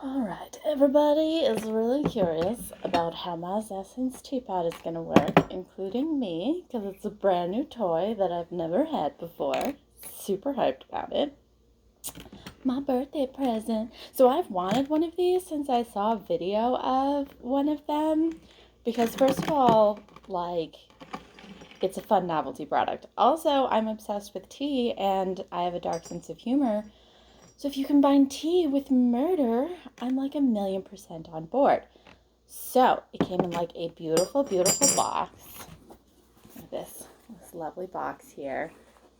Alright, everybody is really curious about how my Assassin's teapot is going to work, including me, because it's a brand new toy that I've never had before. Super hyped about it. My birthday present. So I've wanted one of these since I saw a video of one of them, because first of all, it's a fun novelty product. Also, I'm obsessed with tea, and I have a dark sense of humor. So if you combine tea with murder, I'm like 1,000,000% on board. So it came in like a beautiful, beautiful box. Look at this lovely box here.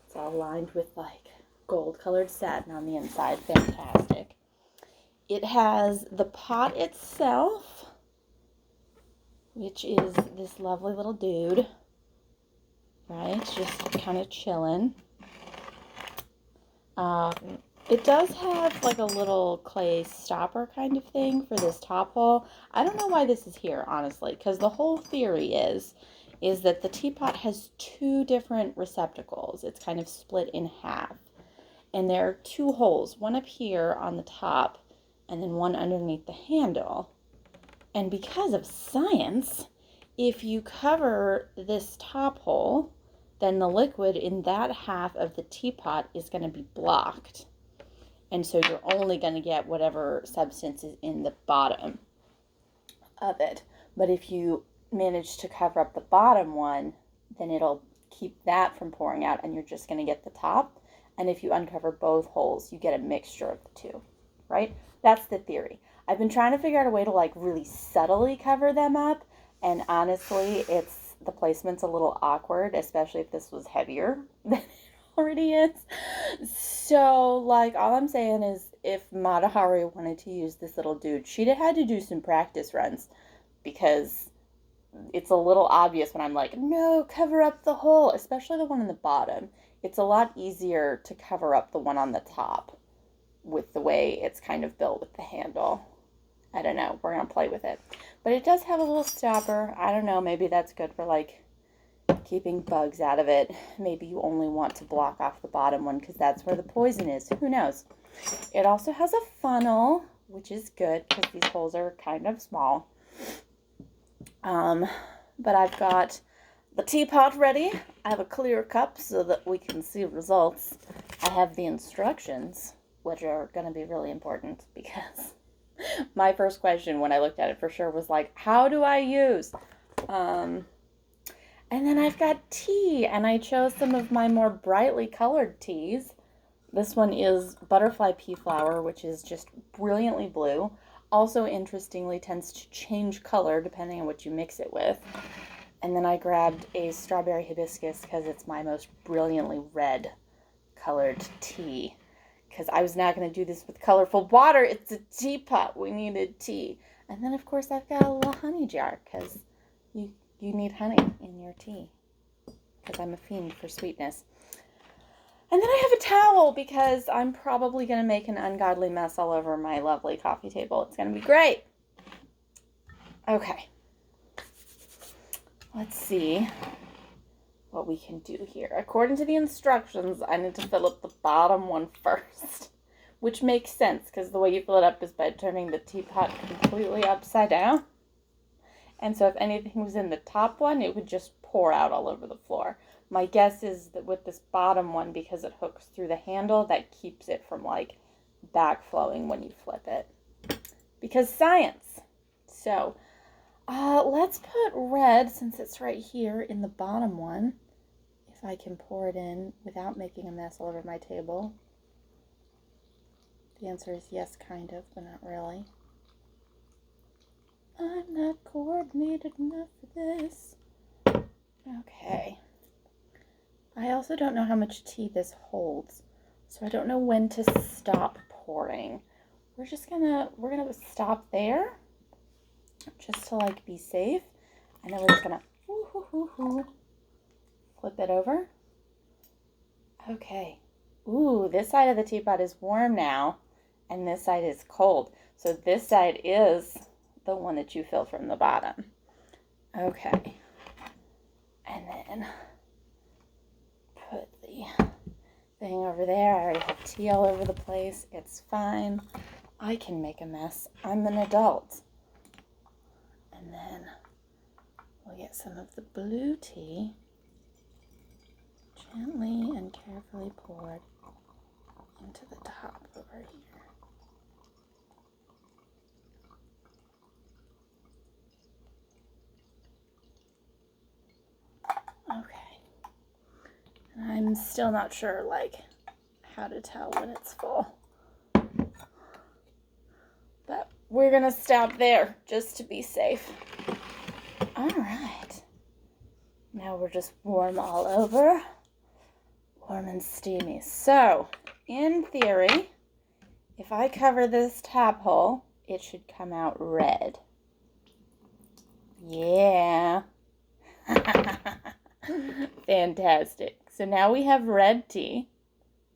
It's all lined with like gold-colored satin on the inside. Fantastic. It has the pot itself, which is this lovely little dude, right? Just kind of chilling. It does have like a little clay stopper kind of thing for this top hole. I don't know why this is here, honestly, because the whole theory is that the teapot has two different receptacles. It's kind of split in half. And there are two holes, one up here on the top and then one underneath the handle. And because of science, if you cover this top hole, then the liquid in that half of the teapot is going to be blocked. And so you're only going to get whatever substance is in the bottom of it. But if you manage to cover up the bottom one, then it'll keep that from pouring out and you're just going to get the top. And if you uncover both holes, you get a mixture of the two, right? That's the theory. I've been trying to figure out a way to like really subtly cover them up. And honestly, the placement's a little awkward, especially if this was heavier than already is. So like all I'm saying is if Matahari wanted to use this little dude, she'd have had to do some practice runs, because it's a little obvious when I'm like, no, cover up the hole, especially the one in the bottom. It's a lot easier to cover up the one on the top with the way it's kind of built with the handle. I don't know, we're gonna play with it. But it does have a little stopper. I don't know, maybe that's good for like keeping bugs out of it. Maybe you only want to block off the bottom one because that's where the poison is. Who knows? It also has a funnel, which is good because these holes are kind of small. But I've got the teapot ready. I have a clear cup so that we can see results. I have the instructions, which are going to be really important because my first question when I looked at it for sure was like, how do I use? And then I've got tea, and I chose some of my more brightly colored teas. This one is butterfly pea flower, which is just brilliantly blue. Also, interestingly, tends to change color depending on what you mix it with. And then I grabbed a strawberry hibiscus because it's my most brilliantly red colored tea. Because I was not going to do this with colorful water. It's a teapot. We needed tea. And then, of course, I've got a little honey jar because you need honey in your tea, because I'm a fiend for sweetness. And then I have a towel because I'm probably going to make an ungodly mess all over my lovely coffee table. It's going to be great. Okay. Let's see what we can do here. According to the instructions, I need to fill up the bottom one first, which makes sense because the way you fill it up is by turning the teapot completely upside down. And so if anything was in the top one, it would just pour out all over the floor. My guess is that with this bottom one, because it hooks through the handle, that keeps it from like backflowing when you flip it. Because science. So let's put red, since it's right here in the bottom one, if I can pour it in without making a mess all over my table. The answer is yes, kind of, but not really. I'm not coordinated enough for this. Okay. I also don't know how much tea this holds, so I don't know when to stop pouring. We're gonna stop there, just to like be safe, and then we're just gonna flip it over. Okay. Ooh, this side of the teapot is warm now, and this side is cold. So this side is the one that you fill from the bottom. Okay. And then put the thing over there. I already have tea all over the place. It's fine. I can make a mess. I'm an adult. And then we'll get some of the blue tea gently and carefully poured into the top over here. Okay. And I'm still not sure, like, how to tell when it's full. But we're gonna stop there just to be safe. All right. Now we're just warm all over. Warm and steamy. So, in theory, if I cover this tap hole, it should come out red. Yeah. Fantastic. So now we have red tea.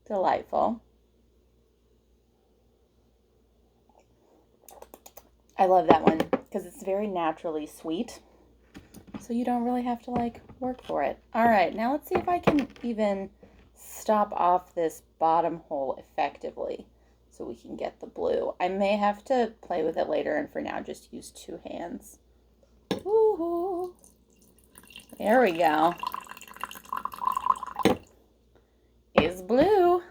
Delightful. I love that one because it's very naturally sweet. So you don't really have to like work for it. All right, now let's see if I can even stop off this bottom hole effectively so we can get the blue. I may have to play with it later, and for now just use 2 hands. Woohoo! There we go. It's blue.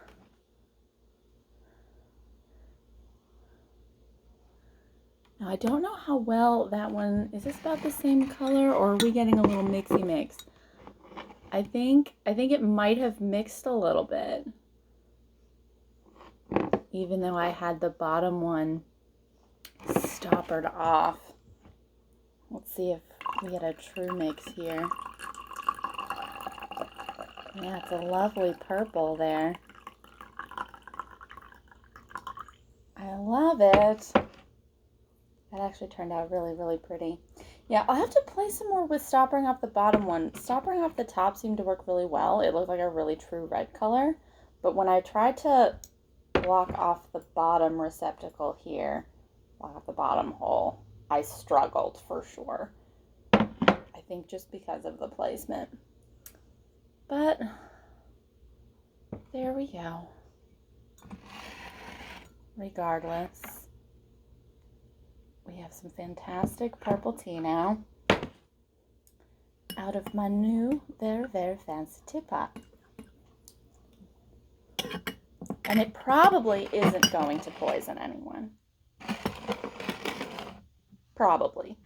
Now I don't know how well that one, is this about the same color or are we getting a little mixy mix? I think it might have mixed a little bit. Even though I had the bottom one stoppered off. Let's see if we get a true mix here. Yeah, it's a lovely purple there. I love it. That actually turned out really, really pretty. Yeah, I'll have to play some more with stoppering off the bottom one. Stoppering off the top seemed to work really well. It looked like a really true red color. But when I tried to block off the bottom receptacle here, block off the bottom hole, I struggled for sure. I think just because of the placement. But there we go. Regardless, we have some fantastic purple tea now out of my new, very, very fancy teapot. And it probably isn't going to poison anyone. Probably.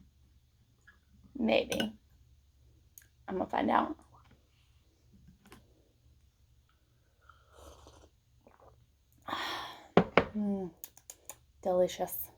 Maybe. I'm gonna find out. Delicious.